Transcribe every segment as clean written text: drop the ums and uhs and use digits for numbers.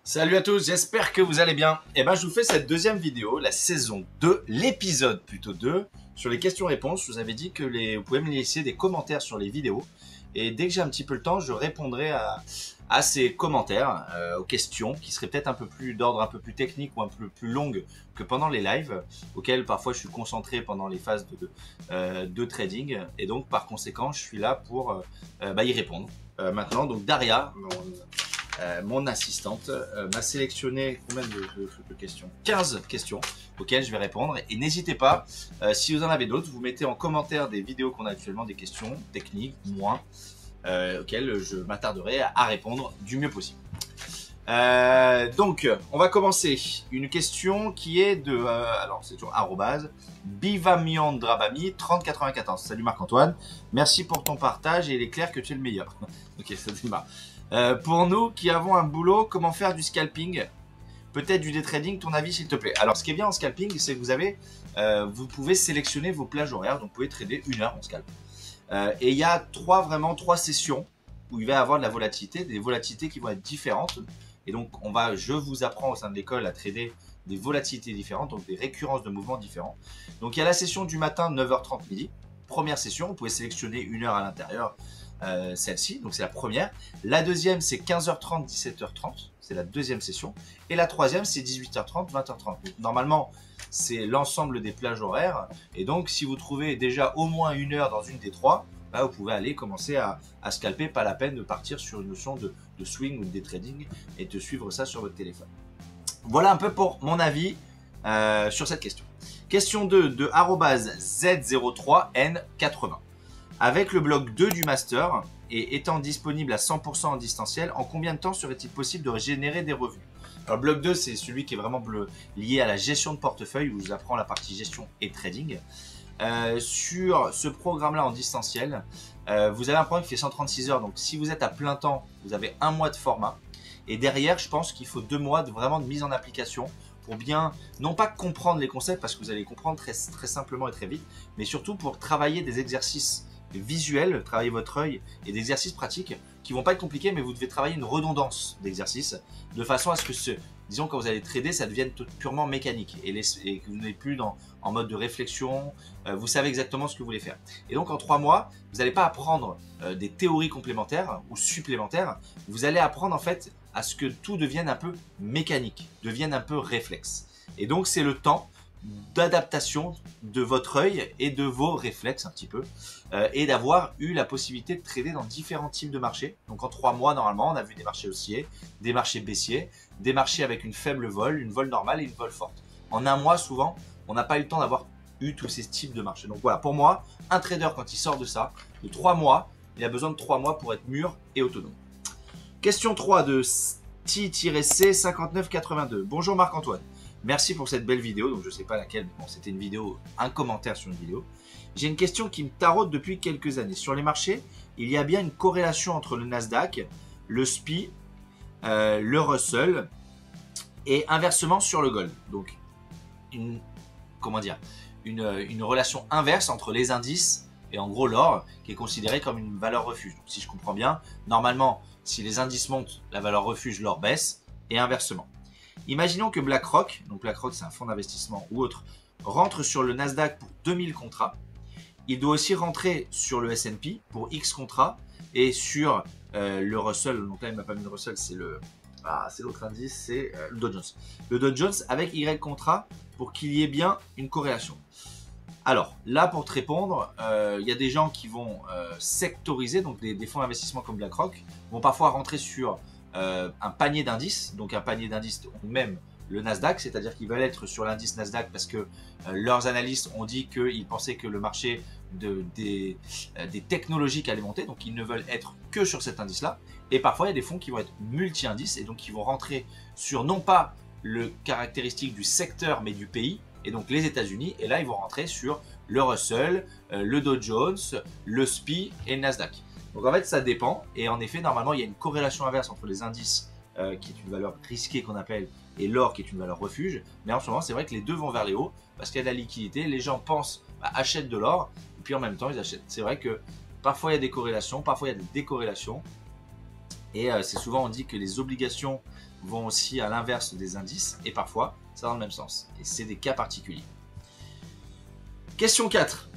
Salut à tous, j'espère que vous allez bien. Et ben, je vous fais cette deuxième vidéo, la saison 2, l'épisode plutôt 2, sur les questions-réponses. Je vous avais dit que vous pouvez me laisser des commentaires sur les vidéos. Et dès que j'ai un petit peu le temps, je répondrai à ces commentaires, aux questions, qui seraient peut-être un peu plus d'ordre un peu plus technique ou un peu plus longues que pendant les lives, auxquels parfois je suis concentré pendant les phases de trading. Et donc, par conséquent, je suis là pour y répondre. Maintenant, donc Daria, mon assistante, m'a sélectionné combien de questions? 15 questions auxquelles je vais répondre. Et n'hésitez pas, si vous en avez d'autres, vous mettez en commentaire des vidéos qu'on a actuellement, des questions techniques, moins, auxquelles je m'attarderai à répondre du mieux possible. Donc, on va commencer. Une question qui est de, alors c'est toujours @bivamiandrabami 3094. Salut Marc-Antoine, merci pour ton partage et il est clair que tu es le meilleur. Ok, ça démarre. Pour nous qui avons un boulot, comment faire du scalping? Peut-être du day trading, ton avis s'il te plaît. Alors ce qui est bien en scalping, c'est que vous pouvez sélectionner vos plages horaires, donc vous pouvez trader 1 heure en scalp. Et il y a trois sessions où il va y avoir de la volatilité, des volatilités qui vont être différentes. Et donc je vous apprends au sein de l'école à trader des volatilités différentes, donc des récurrences de mouvements différents. Donc il y a la session du matin 9h30 midi, première session, vous pouvez sélectionner 1 heure à l'intérieur. Celle-ci, donc c'est la première. La deuxième, c'est 15h30, 17h30, c'est la deuxième session. Et la troisième, c'est 18h30, 20h30. Donc, normalement, c'est l'ensemble des plages horaires. Et donc, si vous trouvez déjà au moins 1 heure dans une des trois, vous pouvez aller commencer à scalper. Pas la peine de partir sur une notion de swing ou de day trading et de suivre ça sur votre téléphone. Voilà un peu pour mon avis sur cette question. Question 2 de @z03n80. Avec le bloc 2 du master et étant disponible à 100% en distanciel, en combien de temps serait-il possible de générer des revenus? Alors, le bloc 2, c'est celui qui est vraiment lié à la gestion de portefeuille, où je vous apprends la partie gestion et trading. Sur ce programme-là en distanciel, vous avez un programme qui fait 136 heures. Donc, si vous êtes à plein temps, vous avez 1 mois de format. Et derrière, je pense qu'il faut 2 mois vraiment de mise en application pour bien, non pas comprendre les concepts, parce que vous allez les comprendre très simplement et très vite, mais surtout pour travailler des exercices visuels, travailler votre œil et des exercices pratiques qui vont pas être compliqués, mais vous devez travailler une redondance d'exercices de façon à ce que disons quand vous allez trader, ça devienne purement mécanique et que vous n'êtes plus en mode de réflexion, vous savez exactement ce que vous voulez faire. Et donc en 3 mois, vous n'allez pas apprendre des théories complémentaires ou supplémentaires, vous allez apprendre en fait à ce que tout devienne un peu mécanique, devienne un peu réflexe. Et donc c'est le temps d'adaptation de votre œil et de vos réflexes un petit peu et d'avoir eu la possibilité de trader dans différents types de marchés. Donc en 3 mois normalement on a vu des marchés haussiers, des marchés baissiers, des marchés avec une faible vol, une vol normale et une vol forte. En 1 mois souvent on n'a pas eu le temps d'avoir eu tous ces types de marchés. Donc voilà, pour moi un trader quand il sort de ça, de 3 mois, il a besoin de 3 mois pour être mûr et autonome. Question 3 de T-C5982. Bonjour Marc-Antoine. Merci pour cette belle vidéo, donc je ne sais pas laquelle, mais bon, c'était une vidéo, un commentaire sur une vidéo. J'ai une question qui me taraude depuis quelques années. Sur les marchés, il y a bien une corrélation entre le Nasdaq, le SPI, le Russell et inversement sur le Gold. Donc, une relation inverse entre les indices et en gros l'or qui est considéré comme une valeur refuge. Donc, si je comprends bien, normalement, si les indices montent, la valeur refuge, l'or baisse et inversement. Imaginons que BlackRock, donc BlackRock c'est un fonds d'investissement ou autre, rentre sur le Nasdaq pour 2000 contrats. Il doit aussi rentrer sur le S&P pour X contrats et sur le Russell, donc là il ne m'a pas mis le Russell, c'est l'autre indice, c'est le Dow Jones. Le Dow Jones avec Y contrats pour qu'il y ait bien une corrélation. Alors là pour te répondre, il y a des gens qui vont sectoriser, donc des fonds d'investissement comme BlackRock vont parfois rentrer sur un panier d'indices, donc un panier d'indices ou même le Nasdaq, c'est-à-dire qu'ils veulent être sur l'indice Nasdaq parce que leurs analystes ont dit qu'ils pensaient que le marché des technologiques allait monter, donc ils ne veulent être que sur cet indice-là. Et parfois, il y a des fonds qui vont être multi-indices et donc qui vont rentrer sur non pas le caractéristique du secteur mais du pays, et donc les États-Unis, et là ils vont rentrer sur le Russell, le Dow Jones, le SPI et le Nasdaq. Donc en fait ça dépend et en effet normalement il y a une corrélation inverse entre les indices qui est une valeur risquée qu'on appelle et l'or qui est une valeur refuge, mais en ce moment c'est vrai que les deux vont vers les hauts parce qu'il y a de la liquidité, les gens pensent achètent de l'or et puis en même temps ils achètent. C'est vrai que parfois il y a des corrélations, parfois il y a des décorrélations et c'est souvent on dit que les obligations vont aussi à l'inverse des indices et parfois ça va dans le même sens. Et c'est des cas particuliers. Question 4.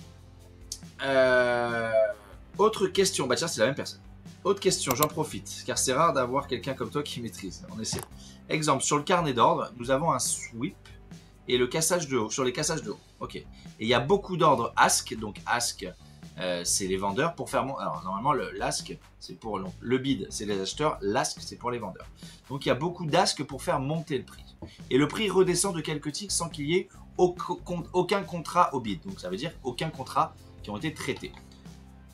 Autre question. Bah tiens, c'est la même personne. Autre question, j'en profite, car c'est rare d'avoir quelqu'un comme toi qui maîtrise. On essaie. Exemple, sur le carnet d'ordre, nous avons un sweep et le cassage de haut, sur les cassages de haut. Ok. Et il y a beaucoup d'ordres ask, donc ask, c'est les vendeurs pour faire monter. Alors normalement, l'ask, c'est pour le bid, c'est les acheteurs, l'ask, c'est pour les vendeurs. Donc il y a beaucoup d'ask pour faire monter le prix. Et le prix redescend de quelques ticks sans qu'il y ait aucun contrat au bid. Donc ça veut dire aucun contrat qui ont été traités.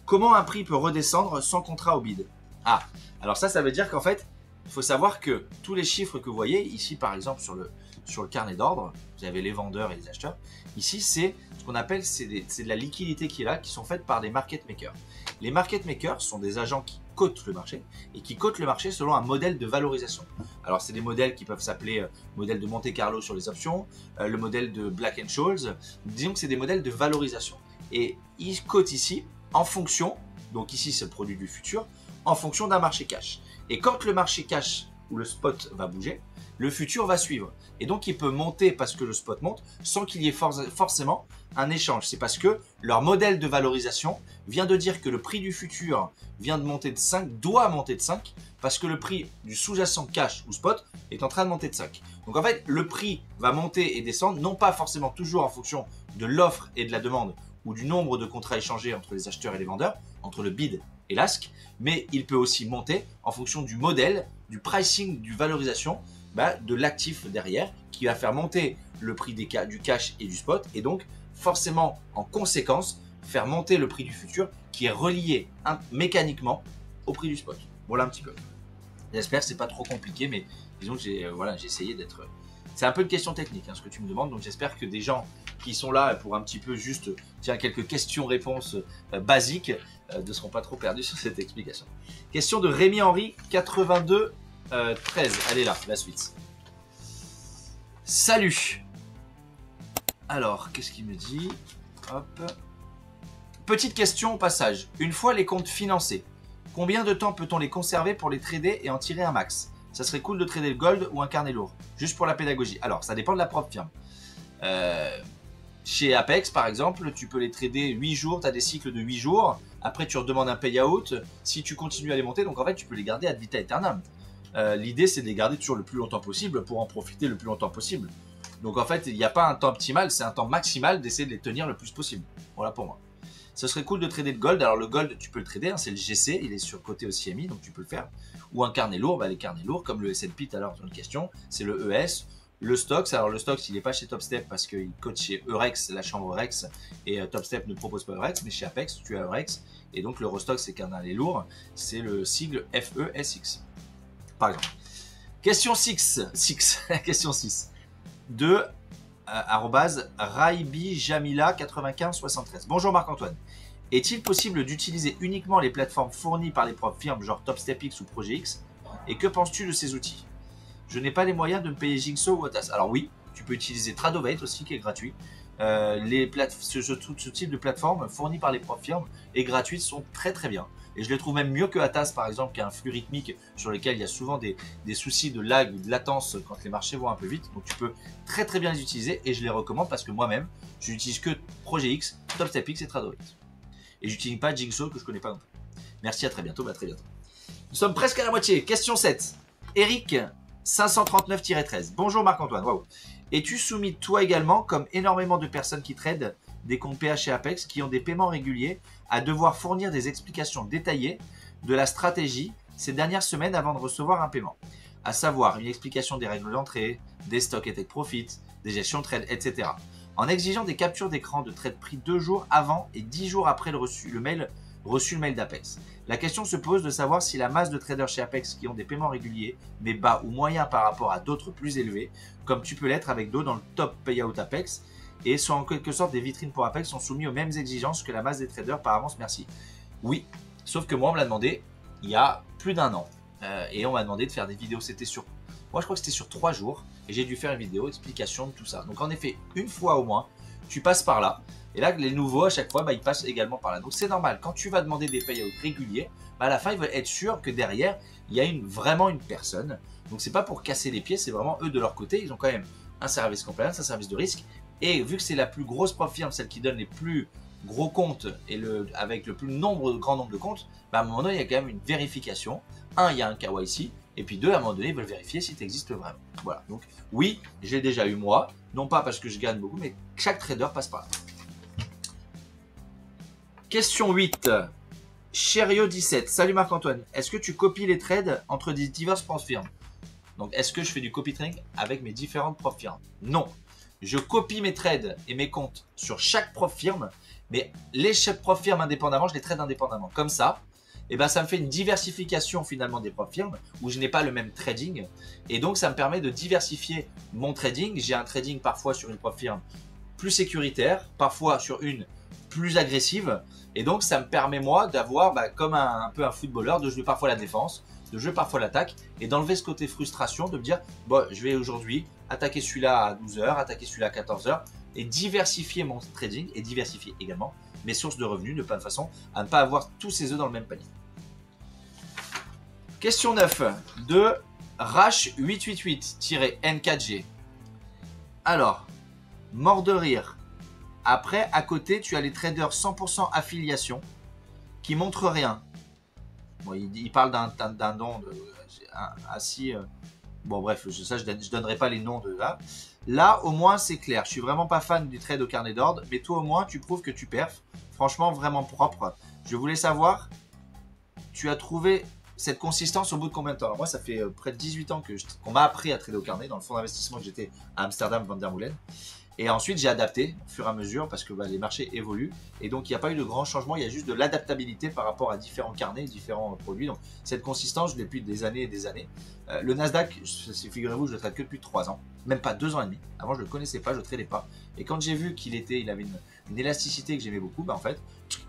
Comment un prix peut redescendre sans contrat au bid? Ah, alors ça veut dire qu'en fait, il faut savoir que tous les chiffres que vous voyez, ici par exemple sur le carnet d'ordre, vous avez les vendeurs et les acheteurs. Ici, c'est ce qu'on appelle, c'est de la liquidité qui est là, qui sont faites par des market makers. Les market makers sont des agents qui cotent le marché et qui cotent le marché selon un modèle de valorisation. Alors, c'est des modèles qui peuvent s'appeler modèle de Monte Carlo sur les options, le modèle de Black & Scholes. Disons que c'est des modèles de valorisation. Et ils cotent ici en fonction, donc ici c'est le produit du futur, en fonction d'un marché cash. Et quand le marché cash ou le spot va bouger, le futur va suivre. Et donc il peut monter parce que le spot monte sans qu'il y ait forcément un échange. C'est parce que leur modèle de valorisation vient de dire que le prix du futur vient de monter de 5, doit monter de 5, parce que le prix du sous-jacent cash ou spot est en train de monter de 5. Donc en fait, le prix va monter et descendre, non pas forcément toujours en fonction de l'offre et de la demande, ou du nombre de contrats échangés entre les acheteurs et les vendeurs, entre le bid et l'ask, mais il peut aussi monter en fonction du modèle, du pricing, du valorisation de l'actif derrière, qui va faire monter le prix du cash et du spot, et donc forcément en conséquence faire monter le prix du futur qui est relié mécaniquement au prix du spot. Voilà un petit peu. J'espère que c'est pas trop compliqué, mais disons que j'ai essayé d'être... C'est un peu une question technique, ce que tu me demandes, donc j'espère que des gens qui sont là pour un petit peu juste, quelques questions-réponses basiques, ne seront pas trop perdus sur cette explication. Question de Rémi Henry, 82 13. Allez là, la suite. Salut. Alors, qu'est-ce qu'il me dit? Hop. Petite question au passage. Une fois les comptes financés, combien de temps peut-on les conserver pour les trader et en tirer un max? Ça serait cool de trader le gold ou un carnet lourd, juste pour la pédagogie. Alors, ça dépend de la propre firme. Chez Apex, par exemple, tu peux les trader 8 jours, tu as des cycles de 8 jours. Après, tu redemandes un payout si tu continues à les monter. Donc, en fait, tu peux les garder ad vitam aeternam. L'idée, c'est de les garder toujours le plus longtemps possible pour en profiter le plus longtemps possible. Donc, en fait, il n'y a pas un temps optimal, c'est un temps maximal d'essayer de les tenir le plus possible. Voilà pour moi. Ce serait cool de trader le gold. Alors, le gold, tu peux le trader, c'est le GC, il est sur côté au CMI, donc tu peux le faire. Ou un carnet lourd, les carnets lourds, comme le S&P tout à l'heure dans une question, c'est le ES. Le Stoxx, alors le Stoxx, il n'est pas chez Topstep parce qu'il cote chez Eurex, la chambre Eurex, et Topstep ne propose pas Eurex, mais chez Apex, tu as Eurex. Et donc, l'Eurostoxx, c'est carnet lourd, c'est le sigle FESX. Par exemple. Question 6. Question 6. De @raibijamila9573. Bonjour Marc-Antoine. Est-il possible d'utiliser uniquement les plateformes fournies par les propres firmes, genre TopStepX ou ProjetX? Et que penses-tu de ces outils? Je n'ai pas les moyens de me payer Jigsaw ou Atas. Alors oui, tu peux utiliser Tradovate aussi, qui est gratuit. Ce type de plateforme fournie par les propres firmes et gratuites sont très très bien. Et je les trouve même mieux que Atas, par exemple, qui a un flux rythmique sur lequel il y a souvent des soucis de lag ou de latence quand les marchés vont un peu vite. Donc tu peux très très bien les utiliser et je les recommande parce que moi-même, je n'utilise que ProjetX, TopStepX et Tradovate. Et j'utilise pas Jigsaw que je connais pas non plus. Merci, à très bientôt. Très bientôt. Nous sommes presque à la moitié. Question 7. Eric 539-13. Bonjour Marc-Antoine. Waouh. Es-tu soumis toi également, comme énormément de personnes qui tradent des comptes PH et Apex, qui ont des paiements réguliers, à devoir fournir des explications détaillées de la stratégie ces dernières semaines avant de recevoir un paiement, à savoir une explication des règles d'entrée, des stocks et take profit, des gestions de trade, etc. En exigeant des captures d'écran de trade pris 2 jours avant et 10 jours après le mail d'Apex. La question se pose de savoir si la masse de traders chez Apex qui ont des paiements réguliers, mais bas ou moyens par rapport à d'autres plus élevés, comme tu peux l'être avec d'autres dans le top payout Apex, et sont en quelque sorte des vitrines pour Apex, sont soumis aux mêmes exigences que la masse des traders par avance, merci. Oui, sauf que moi on me l'a demandé il y a plus d'1 an, et on m'a demandé de faire des vidéos, moi je crois que c'était sur 3 jours, et j'ai dû faire une vidéo explication de tout ça. Donc en effet, une fois au moins, tu passes par là, Et là, les nouveaux, à chaque fois, bah, ils passent également par là. Donc c'est normal. Quand tu vas demander des payouts réguliers, bah, à la fin, ils veulent être sûrs que derrière, il y a vraiment une personne. Donc c'est pas pour casser les pieds, c'est vraiment eux de leur côté. Ils ont quand même un service compliance, un service de risque. Et vu que c'est la plus grosse prop firme, celle qui donne les plus gros comptes et avec le plus grand nombre de comptes, bah, à un moment donné, il y a quand même une vérification. Un, il y a un KYC. Et puis deux, à un moment donné, ils veulent vérifier si tu existes vraiment. Voilà. Donc oui, j'ai déjà eu moi. Non pas parce que je gagne beaucoup, mais chaque trader passe par là. Question 8. Cherio17. Salut Marc-Antoine. Est-ce que tu copies les trades entre des diverses prop firmes? Donc, est-ce que je fais du copy trading avec mes différentes prop firmes? Non. Je copie mes trades et mes comptes sur chaque prop firme, mais chaque prop firme indépendamment, je les trade indépendamment. Comme ça, et ben, ça me fait une diversification finalement des prop firmes où je n'ai pas le même trading. Et donc, ça me permet de diversifier mon trading. J'ai un trading parfois sur une prop firme plus sécuritaire, parfois sur une plus agressive. Et donc, ça me permet moi d'avoir, comme un peu un footballeur, de jouer parfois la défense, de jouer parfois l'attaque et d'enlever ce côté frustration, de me dire, bon, je vais aujourd'hui attaquer celui-là à 12h, attaquer celui-là à 14h et diversifier mon trading et diversifier également mes sources de revenus de plein de façon à ne pas avoir tous ces œufs dans le même panier. Question 9 de Rash888-N4G. Alors, mort de rire. Après, à côté, tu as les traders 100% affiliation qui montrent rien. Bon, il parle d'un nom assis. Bon, bref, ça, je ne donnerai pas les noms de là. Là, au moins, c'est clair. Je suis vraiment pas fan du trade au carnet d'ordre, mais toi, au moins, tu prouves que tu perfs. Franchement, vraiment propre. Je voulais savoir, tu as trouvé cette consistance au bout de combien de temps? Alors moi, ça fait près de 18 ans qu'on m'a appris à trader au carnet dans le fonds d'investissement que j'étais à Amsterdam, Van der Molen. Et ensuite, j'ai adapté au fur et à mesure parce que les marchés évoluent. Et donc, il n'y a pas eu de grands changements. Il y a juste de l'adaptabilité par rapport à différents carnets, différents produits. Donc, cette consistance, je l'ai depuis des années et des années. Le Nasdaq, figurez-vous, je le trade que depuis 3 ans. Même pas 2 ans et demi. Avant, je ne le connaissais pas, je ne le tradais pas. Et quand j'ai vu qu'il avait une élasticité que j'aimais beaucoup, en fait,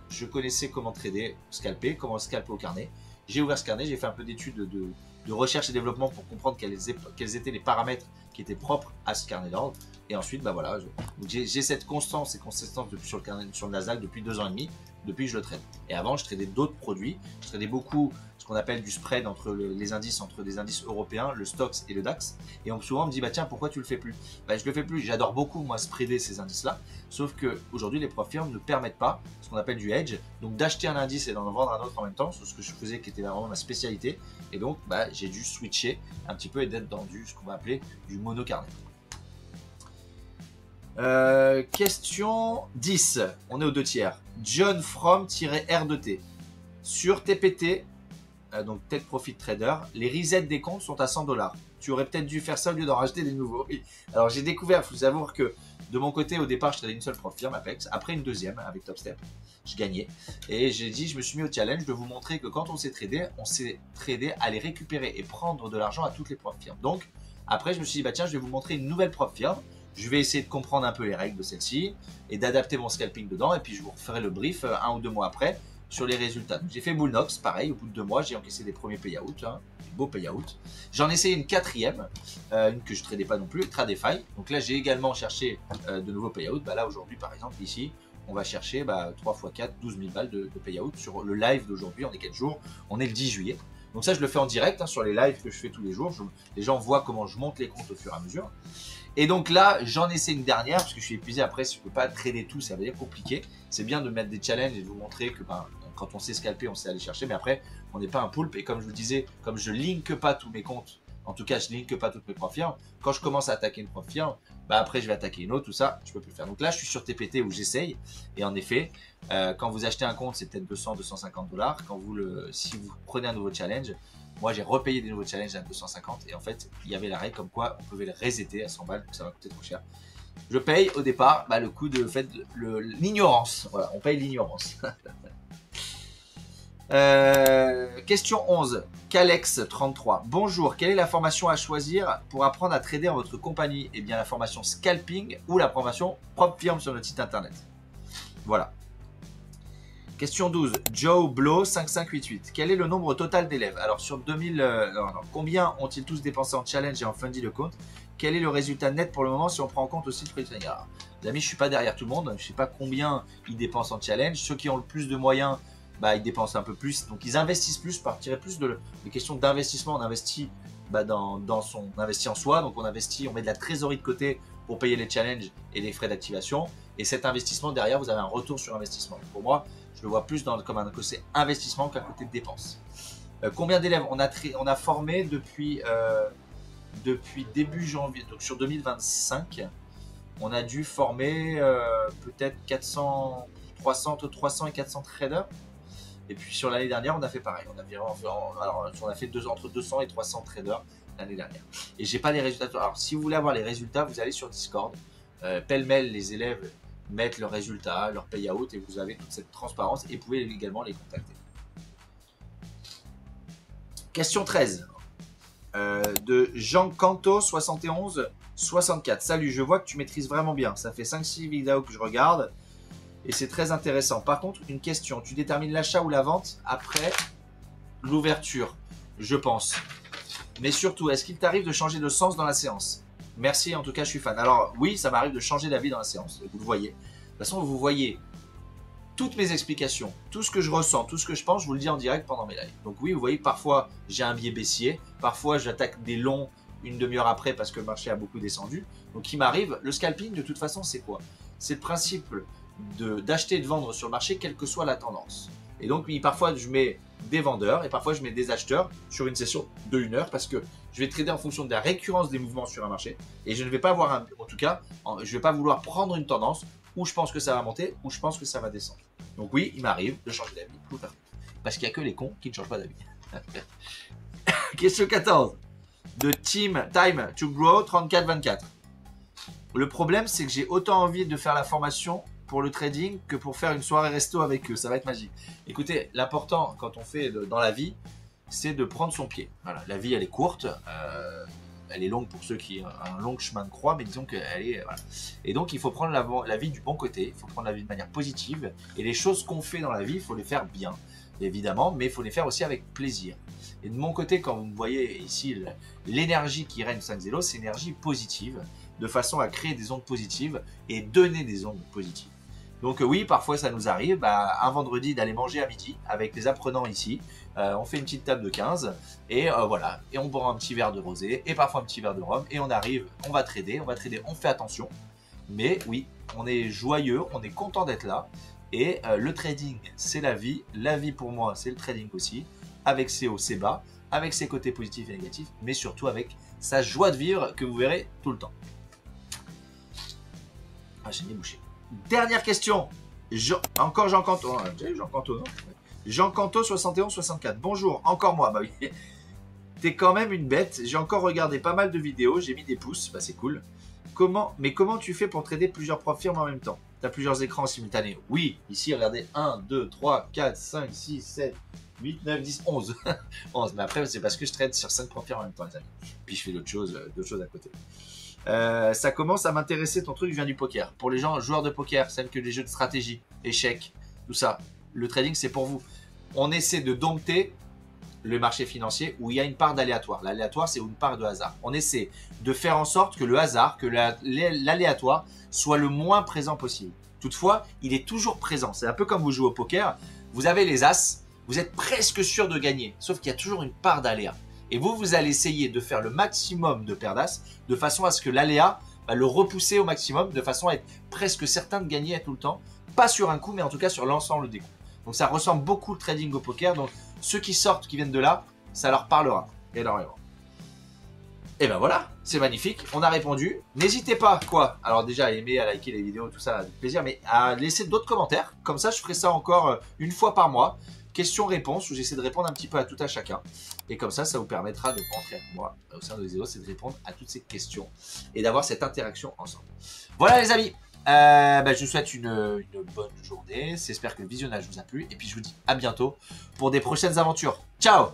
je connaissais comment trader, scalper, comment scalper au carnet. J'ai ouvert ce carnet, j'ai fait un peu d'études de recherche et développement pour comprendre quels étaient les paramètres qui étaient propres à ce carnet d'ordre. Et ensuite, voilà, j'ai cette constance et consistance sur le Nasdaq depuis 2 ans et demi, depuis que je le trade. Et avant, je tradais d'autres produits. Je tradais beaucoup ce qu'on appelle du spread entre les indices, entre des indices européens, le Stoxx et le DAX. Et donc souvent, on me dit, tiens, pourquoi tu le fais plus? Je le fais plus. J'adore beaucoup, moi, spreader ces indices-là. Sauf qu'aujourd'hui, les prop firmes ne permettent pas ce qu'on appelle du hedge. Donc d'acheter un indice et d'en vendre un autre en même temps. C'est ce que je faisais qui était vraiment ma spécialité. Et donc, j'ai dû switcher un petit peu et d'être dans ce qu'on va appeler du mono-carnet. Question 10. On est aux 2 tiers. John From-R2T. Sur TPT, donc Take Profit Trader, les resets des comptes sont à $100. Tu aurais peut-être dû faire ça au lieu d'en racheter des nouveaux. Oui. Alors j'ai découvert, il faut savoir que de mon côté, au départ, je tradais une seule prop firme, Apex. Après une deuxième avec Top Step, je gagnais. Et j'ai dit, je me suis mis au challenge de vous montrer que quand on s'est tradé à aller récupérer et prendre de l'argent à toutes les prop firmes. Donc après, je me suis dit, tiens, je vais vous montrer une nouvelle prop firme. Je vais essayer de comprendre un peu les règles de celle-ci et d'adapter mon scalping dedans. Et puis, je vous referai le brief 1 ou 2 mois après sur les résultats. J'ai fait Bullnox, pareil, au bout de 2 mois, j'ai encaissé des premiers payouts, beaux payouts. J'en ai essayé une 4e, une que je ne tradais pas non plus, Tradefy. Donc là, j'ai également cherché de nouveaux payouts. Là, aujourd'hui, par exemple, ici, on va chercher 3 x 4, 12 000 balles de payouts sur le live d'aujourd'hui. On est 4 jours, on est le 10 juillet. Donc ça, je le fais en direct sur les lives que je fais tous les jours. Les gens voient comment je monte les comptes au fur et à mesure. Et donc là, j'en essaie une dernière parce que je suis épuisé. Après, si je ne peux pas trader tout, ça va être compliqué. C'est bien de mettre des challenges et de vous montrer que quand on sait scalper, on sait aller chercher. Mais après, on n'est pas un poulpe. Et comme je vous le disais, comme je ne linke pas tous mes comptes, en tout cas, je ne linke pas toutes mes prop firmes. Quand je commence à attaquer une prop firme, après, je vais attaquer une autre. Tout ça, je ne peux plus le faire. Donc là, je suis sur TPT où j'essaye. Et en effet, quand vous achetez un compte, c'est peut-être 200, $250. Si vous prenez un nouveau challenge, moi, j'ai repayé des nouveaux challenges à 250 et en fait, il y avait la règle comme quoi on pouvait le resetter à 100 balles, donc ça va coûter trop cher. Je paye au départ le coût de l'ignorance. Voilà, on paye l'ignorance. Question 11. Calex33. Bonjour, quelle est la formation à choisir pour apprendre à trader en votre compagnie? Eh bien, la formation scalping ou la formation prop firme sur notre site internet. Voilà. Question 12, Joe Blow 5588. Quel est le nombre total d'élèves? Alors sur 2000, combien ont-ils tous dépensé en challenge et en fundy de compte? Quel est le résultat net pour le moment si on prend en compte aussi le prix de training? Les amis, je suis pas derrière tout le monde. Je sais pas combien ils dépensent en challenge. Ceux qui ont le plus de moyens, bah, ils dépensent un peu plus. Donc, ils investissent plus, partirait plus de questions d'investissement. On investit on investit en soi. Donc, on met de la trésorerie de côté pour payer les challenges et les frais d'activation. Et cet investissement, derrière, vous avez un retour sur investissement. Pour moi, je le vois plus comme un côté investissement qu'un côté de dépense. Combien d'élèves on a formé depuis début janvier, donc sur 2025, on a dû former peut-être 300 et 400 traders. Et puis sur l'année dernière, on a fait pareil. On a fait entre 200 et 300 traders l'année dernière. Et j'ai pas les résultats. Alors si vous voulez avoir les résultats, vous allez sur Discord. Pêle-mêle, les élèves mettent leurs résultats, leur payout, et vous avez toute cette transparence et vous pouvez également les contacter. Question 13 de Jean Canto 71 64. Salut, je vois que tu maîtrises vraiment bien. Ça fait 5-6 vidéos que je regarde et c'est très intéressant. Par contre, une question. Tu détermines l'achat ou la vente après l'ouverture, je pense. Mais surtout, est-ce qu'il t'arrive de changer de sens dans la séance? Merci, en tout cas, je suis fan. Alors oui, ça m'arrive de changer d'avis dans la séance. Vous le voyez. De toute façon, vous voyez toutes mes explications, tout ce que je ressens, tout ce que je pense, je vous le dis en direct pendant mes lives. Donc oui, vous voyez, parfois j'ai un biais baissier, parfois j'attaque des longs une demi-heure après parce que le marché a beaucoup descendu. Donc il m'arrive, le scalping de toute façon c'est quoi? C'est le principe d'acheter et de vendre sur le marché quelle que soit la tendance. Et donc oui, parfois je mets des vendeurs et parfois je mets des acheteurs sur une session de 1 heure parce que je vais trader en fonction de la récurrence des mouvements sur un marché et je ne vais pas avoir en tout cas, je ne vais pas vouloir prendre une tendance où je pense que ça va monter, où je pense que ça va descendre. Donc oui, il m'arrive de changer d'avis, tout à fait. Parce qu'il n'y a que les cons qui ne changent pas d'avis. Question 14. De Time to Grow 3424. Le problème, c'est que j'ai autant envie de faire la formation pour le trading que pour faire une soirée resto avec eux. Ça va être magique. Écoutez, l'important quand on fait dans la vie, c'est de prendre son pied. Voilà, la vie, elle est courte. Elle est longue pour ceux qui ont un long chemin de croix, mais disons qu'elle est... Voilà. Et donc, il faut prendre la vie du bon côté, il faut prendre la vie de manière positive, et les choses qu'on fait dans la vie, il faut les faire bien, évidemment, mais il faut les faire aussi avec plaisir. Et de mon côté, quand vous me voyez ici, l'énergie qui règne 5-0, c'est une énergie positive, de façon à créer des ondes positives et donner des ondes positives. Donc oui, parfois ça nous arrive, un vendredi d'aller manger à midi avec les apprenants ici. On fait une petite table de 15 et voilà. Et on boit un petit verre de rosé et parfois un petit verre de rhum. Et on arrive, on va trader, on fait attention. Mais oui, on est joyeux, on est content d'être là. Et le trading, c'est la vie. La vie pour moi, c'est le trading aussi. Avec ses hauts, ses bas, avec ses côtés positifs et négatifs, mais surtout avec sa joie de vivre que vous verrez tout le temps. Ah, j'ai débouché. Dernière question. Encore Jean Canto. Jean Canto, non? Jean Canto 71-64. Bonjour, encore moi. Bah oui. T'es quand même une bête. J'ai encore regardé pas mal de vidéos. J'ai mis des pouces. Bah c'est cool. Comment tu fais pour trader plusieurs firmes en même temps? T'as plusieurs écrans en simultané? Oui. Ici, regardez. 1, 2, 3, 4, 5, 6, 7, 8, 9, 10, 11. 11. Mais après, c'est parce que je trade sur 5 firmes en même temps, les amis. Puis je fais d'autres choses à côté. Ça commence à m'intéresser, ton truc vient du poker. Pour les gens, joueurs de poker, celles que les jeux de stratégie, échecs, tout ça, le trading c'est pour vous. On essaie de dompter le marché financier où il y a une part d'aléatoire. L'aléatoire c'est une part de hasard. On essaie de faire en sorte que le hasard, que l'aléatoire soit le moins présent possible. Toutefois, il est toujours présent. C'est un peu comme vous jouez au poker, vous avez les as, vous êtes presque sûr de gagner, sauf qu'il y a toujours une part d'aléa. Et vous allez essayer de faire le maximum de paires d'as de façon à ce que l'aléa va le repousser au maximum, de façon à être presque certain de gagner à tout le temps. Pas sur un coup, mais en tout cas sur l'ensemble des coups. Donc ça ressemble beaucoup le trading au poker. Donc ceux qui sortent, qui viennent de là, ça leur parlera énormément. Et ben voilà, c'est magnifique. On a répondu. N'hésitez pas, quoi. Alors déjà, à aimer, à liker les vidéos, tout ça, avec plaisir. Mais à laisser d'autres commentaires. Comme ça, je ferai ça encore une fois par mois. Questions-réponses, où j'essaie de répondre un petit peu à tout à chacun. Et comme ça vous permettra de rentrer avec moi au sein de Exelo, c'est de répondre à toutes ces questions et d'avoir cette interaction ensemble. Voilà les amis, je vous souhaite une bonne journée. J'espère que le visionnage vous a plu. Et puis je vous dis à bientôt pour des prochaines aventures. Ciao!